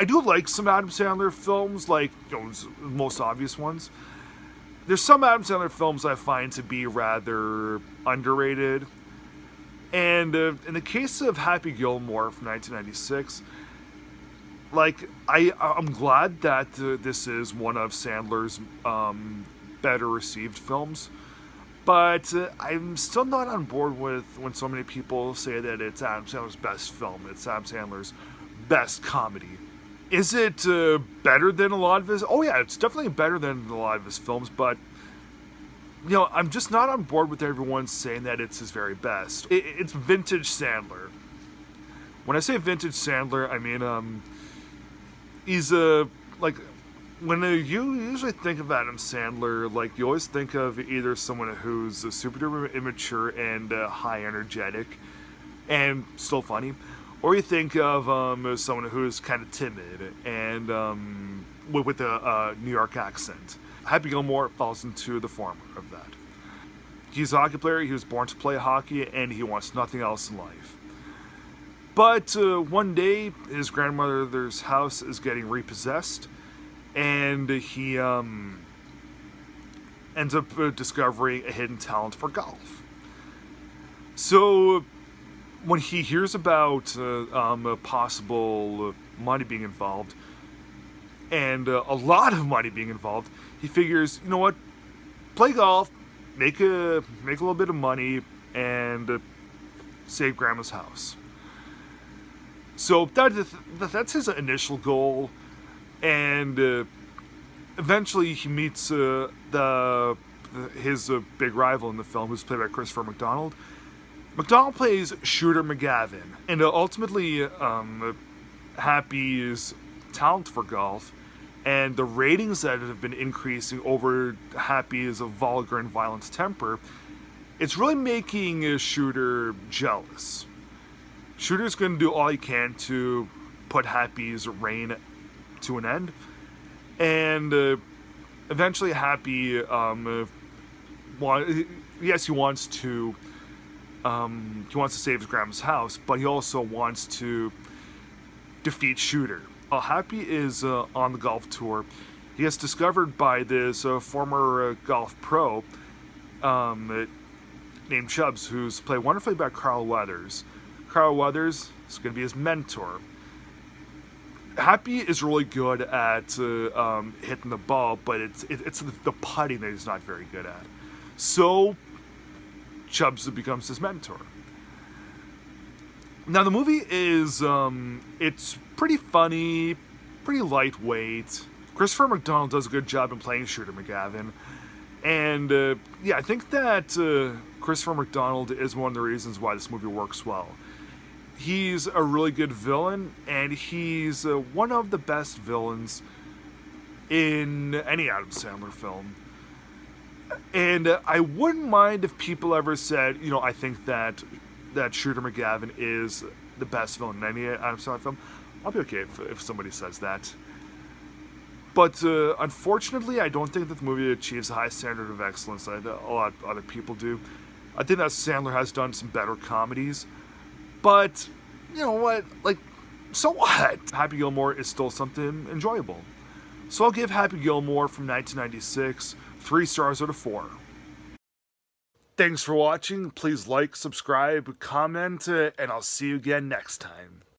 I do like some Adam Sandler films, like, the most obvious ones. There's some Adam Sandler films I find to be rather underrated. And in the case of Happy Gilmore from 1996, like, I'm glad that this is one of Sandler's better received films. But I'm still not on board with when so many people say that it's Adam Sandler's best film. It's Adam Sandler's best comedy. Is it better than a lot of his? Oh yeah, it's definitely better than a lot of his films. But I'm just not on board with everyone saying that it's his very best. It's vintage Sandler. When I say vintage Sandler, I mean he's like. When you usually think of Adam Sandler, like, you always think of either someone who's super duper immature and high energetic and still funny, or you think of someone who's kind of timid and with a New York accent. Happy Gilmore falls into the former of that. He's a hockey player, he was born to play hockey, and he wants nothing else in life. But one day, his grandmother's house is getting repossessed, and he ends up discovering a hidden talent for golf. So when he hears about a possible money being involved, and a lot of money being involved, he figures, you know what, play golf, make a little bit of money, and save Grandma's house. So that's his initial goal. And eventually he meets his big rival in the film, who's played by Christopher McDonald. McDonald plays Shooter McGavin. And ultimately, Happy's talent for golf and the ratings that have been increasing over Happy's vulgar and violent temper, it's really making Shooter jealous. Shooter's going to do all he can to put Happy's reign to an end, and eventually Happy he wants to save his grandma's house, but he also wants to defeat Shooter. While Happy is on the golf tour, he gets discovered by this former golf pro named Chubbs, who's played wonderfully by Carl Weathers. Carl Weathers is going to be his mentor. Happy is really good at hitting the ball, but it's the putting that he's not very good at. So Chubbs becomes his mentor. Now the movie is it's pretty funny, pretty lightweight. Christopher McDonald does a good job in playing Shooter McGavin, and I think that Christopher McDonald is one of the reasons why this movie works well. He's a really good villain, and he's one of the best villains in any Adam Sandler film. And I wouldn't mind if people ever said, I think that Shooter McGavin is the best villain in any Adam Sandler film. I'll be okay if somebody says that. But unfortunately, I don't think that the movie achieves a high standard of excellence that a lot of other people do. I think that Sandler has done some better comedies. But, you know what, so what? Happy Gilmore is still something enjoyable. So I'll give Happy Gilmore from 1996 3 stars out of 4. Thanks for watching. Please like, subscribe, comment, and I'll see you again next time.